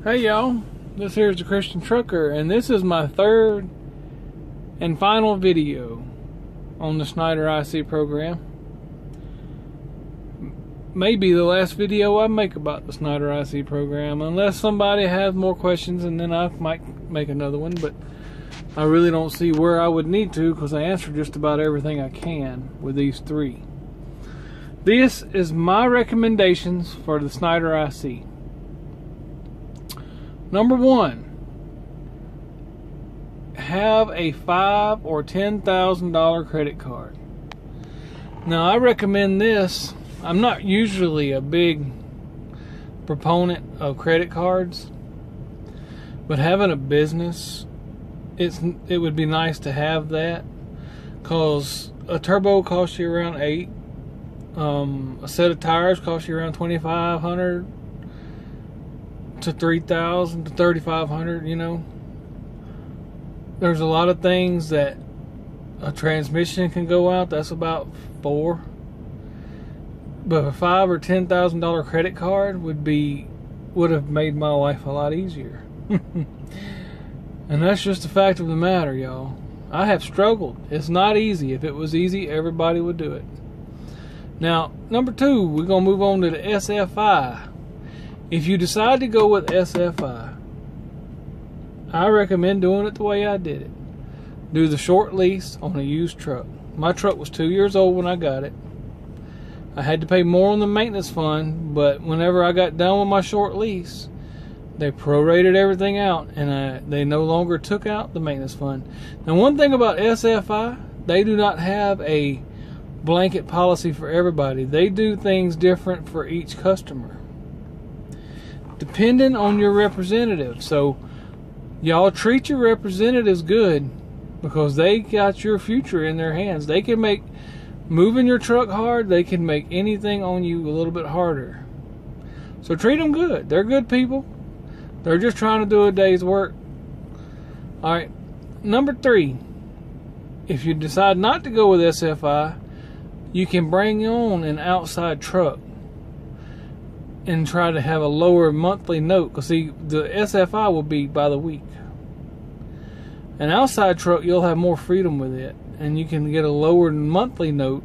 Hey y'all, this here is the Christian Trucker, and this is my third and final video on the Schneider IC program. Maybe the last video I make about the Schneider IC program, unless somebody has more questions, and then I might make another one, but I really don't see where I would need to, because I answered just about everything I can with these three. This is my recommendations for the Schneider IC. Number one, have a $5,000 or $10,000 credit card. Now, I recommend this. I'm not usually a big proponent of credit cards, but having a business, it would be nice to have that, because a turbo costs you around $8,000. A set of tires costs you around $2,500 to $3,000 to $3,500. You know, there's a lot of things that a transmission can go out. That's about $4,000. But a $5,000 or $10,000 credit card would have made my life a lot easier. And that's just the fact of the matter, y'all. I have struggled. It's not easy. If it was easy, everybody would do it. Now, number two, we're going to move on to the SFI. If you decide to go with SFI, I recommend doing it the way I did it. Do the short lease on a used truck. My truck was 2 years old when I got it. I had to pay more on the maintenance fund, but whenever I got done with my short lease, they prorated everything out, and they no longer took out the maintenance fund. Now, one thing about SFI, they do not have a blanket policy for everybody. They do things different for each customer, depending on your representative. So y'all treat your representatives good, because they got your future in their hands. They can make moving your truck hard. They can make anything on you a little bit harder. So treat them good. They're good people. They're just trying to do a day's work. Alright, number three, if you decide not to go with SFI, you can bring on an outside truck and try to have a lower monthly note. Because see, the SFI will be by the week. An outside truck, you'll have more freedom with it, and you can get a lower monthly note,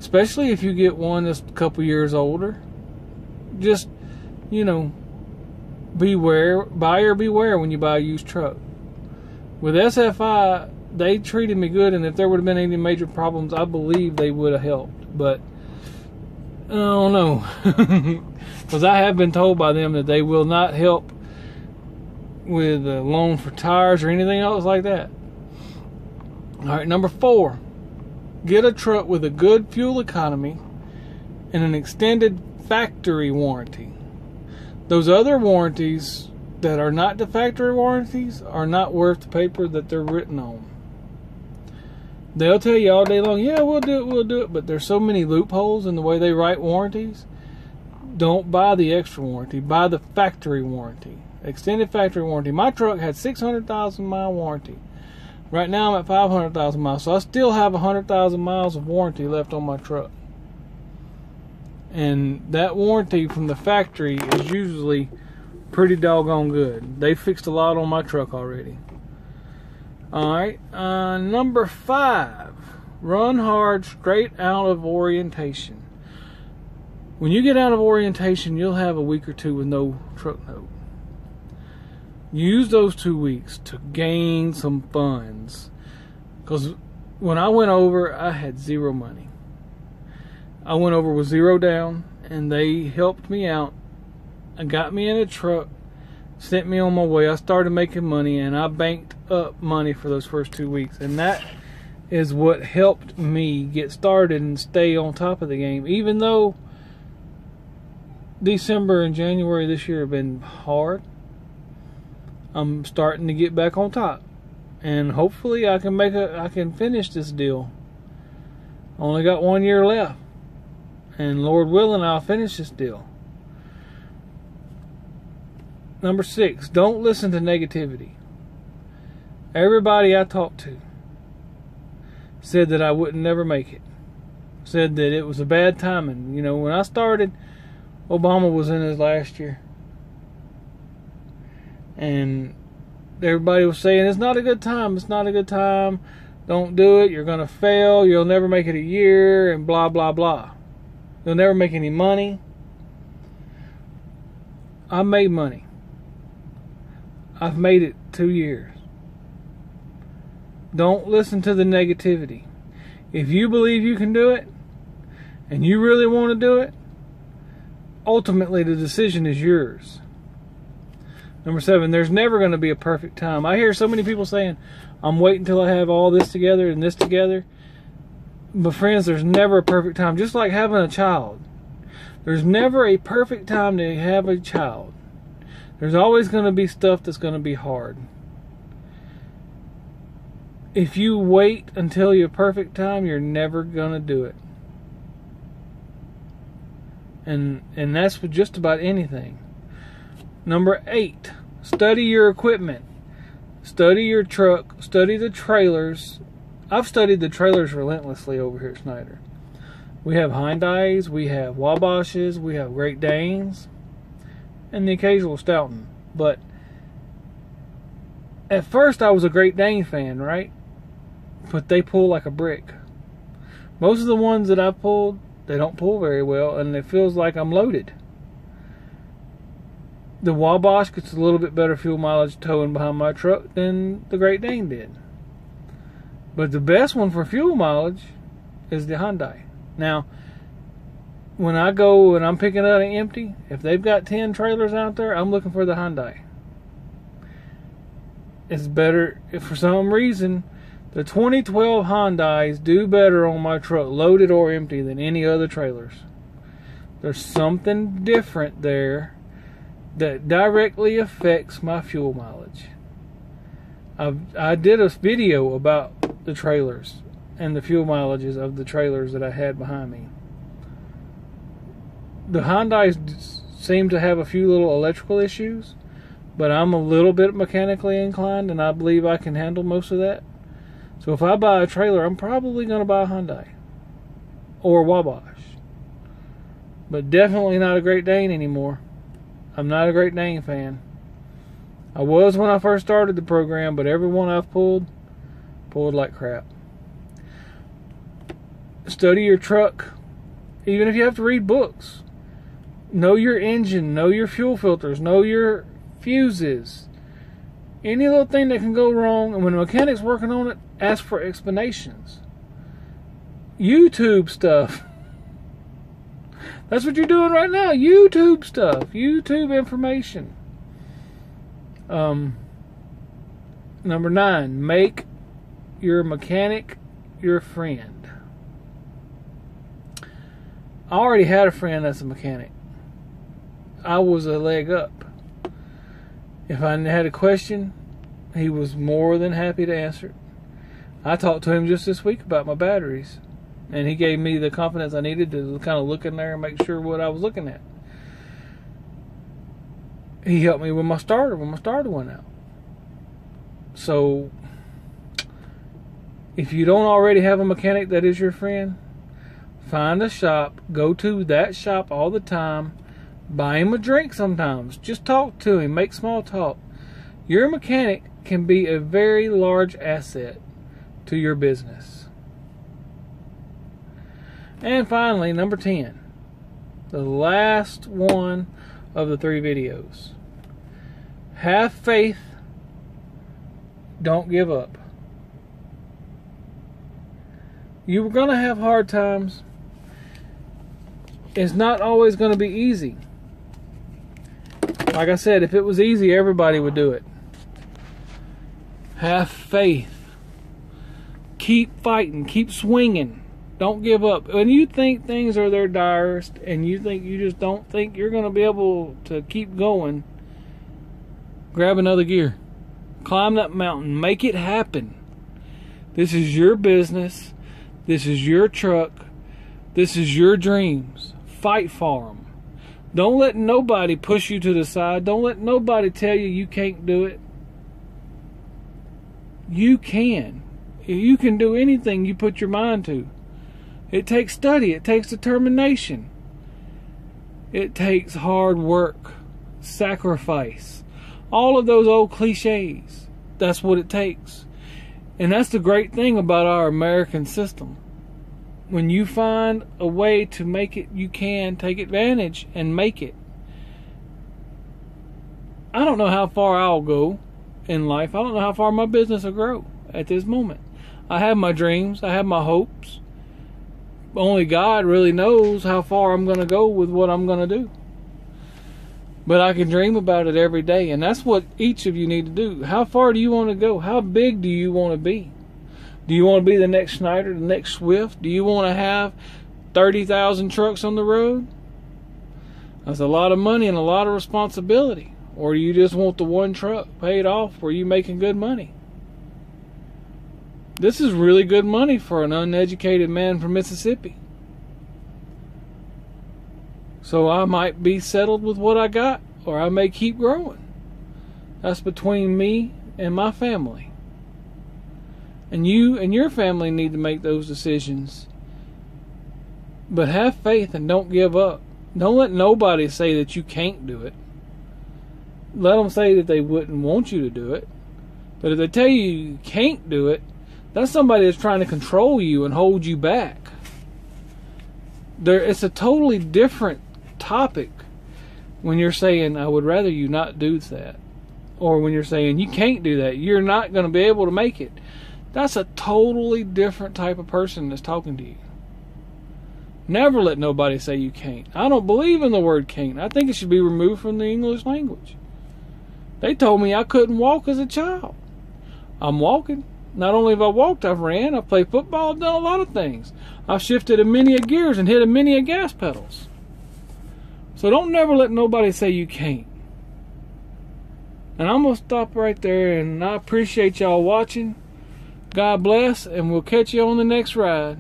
especially if you get one that's a couple years older. Just, you know, buyer beware when you buy a used truck. With SFI, they treated me good, and if there would have been any major problems, I believe they would have helped. But I don't know, because I have been told by them that they will not help with a loan for tires or anything else like that. Alright, number four, get a truck with a good fuel economy and an extended factory warranty. Those other warranties that are not the factory warranties are not worth the paper that they're written on. They'll tell you all day long, yeah, we'll do it, but there's so many loopholes in the way they write warranties. Don't buy the extra warranty. Buy the factory warranty. Extended factory warranty. My truck had 600,000 mile warranty. Right now I'm at 500,000 miles, so I still have 100,000 miles of warranty left on my truck. And that warranty from the factory is usually pretty doggone good. They fixed a lot on my truck already. Alright, number five, run hard straight out of orientation. When you get out of orientation, you'll have a week or two with no truck note. Use those 2 weeks to gain some funds. Because when I went over, I had zero money. I went over with zero down, and they helped me out and got me in a truck, sent me on my way. I started making money, and I banked up money for those first 2 weeks, and that is what helped me get started and stay on top of the game. Even though December and January this year have been hard, I'm starting to get back on top, and hopefully I can finish this deal. Only got 1 year left, and Lord willing, I'll finish this deal. Number six, don't listen to negativity. Everybody I talked to said that I wouldn't never make it. Said that it was a bad timing. You know, when I started, Obama was in his last year. And everybody was saying, it's not a good time, it's not a good time, don't do it, you're going to fail, you'll never make it a year, and blah, blah, blah. You'll never make any money. I made money. I've made it 2 years. Don't listen to the negativity. If you believe you can do it, and you really want to do it, ultimately the decision is yours. Number 7, there's never going to be a perfect time. I hear so many people saying, I'm waiting until I have all this together and this together. But friends, there's never a perfect time. Just like having a child. There's never a perfect time to have a child. There's always going to be stuff that's going to be hard. If you wait until your perfect time, you're never going to do it. And that's with just about anything. Number 8, study your equipment. Study your truck. Study the trailers. I've studied the trailers relentlessly over here at Schneider. We have Hyundais, we have Wabashes, we have Great Danes, and the occasional Stoughton. But at first I was a Great Dane fan, right? But they pull like a brick. Most of the ones that I've pulled, they don't pull very well, and it feels like I'm loaded. The Wabash gets a little bit better fuel mileage towing behind my truck than the Great Dane did. But the best one for fuel mileage is the Hyundai. Now, when I go and I'm picking out an empty, if they've got 10 trailers out there, I'm looking for the Hyundai. It's better, if for some reason, the 2012 Hyundais do better on my truck, loaded or empty, than any other trailers. There's something different there that directly affects my fuel mileage. I did a video about the trailers and the fuel mileages of the trailers that I had behind me. The Hyundais seem to have a few little electrical issues, but I'm a little bit mechanically inclined, and I believe I can handle most of that. So if I buy a trailer, I'm probably going to buy a Hyundai or a Wabash, but definitely not a Great Dane anymore. I'm not a Great Dane fan. I was when I first started the program, but every one I've pulled like crap. Study your truck, even if you have to read books. Know your engine, know your fuel filters, know your fuses. Any little thing that can go wrong, and when a mechanic's working on it, ask for explanations. YouTube stuff. That's what you're doing right now. YouTube stuff. YouTube information. Number 9, make your mechanic your friend. I already had a friend that's a mechanic. I was a leg up. If I had a question, he was more than happy to answer it. I talked to him just this week about my batteries, and he gave me the confidence I needed to kind of look in there and make sure what I was looking at. He helped me with my starter when my starter went out. So, if you don't already have a mechanic that is your friend, find a shop, go to that shop all the time, buy him a drink sometimes, just talk to him, make small talk. Your mechanic can be a very large asset to your business. And finally, number 10, the last one of the 3 videos. Have faith, don't give up. You're going to have hard times. It's not always going to be easy. Like I said, if it was easy, everybody would do it. Have faith. Keep fighting. Keep swinging. Don't give up. When you think things are their direst and you just don't think you're going to be able to keep going, grab another gear. Climb that mountain. Make it happen. This is your business. This is your truck. This is your dreams. Fight for them. Don't let nobody push you to the side. Don't let nobody tell you you can't do it. You can. You can do anything you put your mind to. It takes study. It takes determination. It takes hard work, sacrifice, All of those old cliches. That's what it takes. And that's the great thing about our American system. When you find a way to make it, you can take advantage and make it. I don't know how far I'll go in life. I don't know how far my business will grow at this moment. I have my dreams. I have my hopes. Only God really knows how far I'm going to go with what I'm going to do. But I can dream about it every day. And that's what each of you need to do. How far do you want to go? How big do you want to be? Do you want to be the next Schneider, the next Swift? Do you want to have 30,000 trucks on the road? That's a lot of money and a lot of responsibility. Or do you just want the one truck paid off where you're making good money? This is really good money for an uneducated man from Mississippi. So I might be settled with what I got, or I may keep growing. That's between me and my family. And you and your family need to make those decisions. But have faith and don't give up. Don't let nobody say that you can't do it. Let them say that they wouldn't want you to do it. But if they tell you you can't do it, that's somebody that's trying to control you and hold you back. It's a totally different topic when you're saying, I would rather you not do that. Or when you're saying, you can't do that. You're not going to be able to make it. That's a totally different type of person that's talking to you. Never let nobody say you can't. I don't believe in the word can't. I think it should be removed from the English language. They told me I couldn't walk as a child. I'm walking. Not only have I walked, I've ran, I've played football, I've done a lot of things. I've shifted a many of gears and hit a many of gas pedals. So don't never let nobody say you can't. And I'm going to stop right there, and I appreciate y'all watching. God bless, and we'll catch you on the next ride.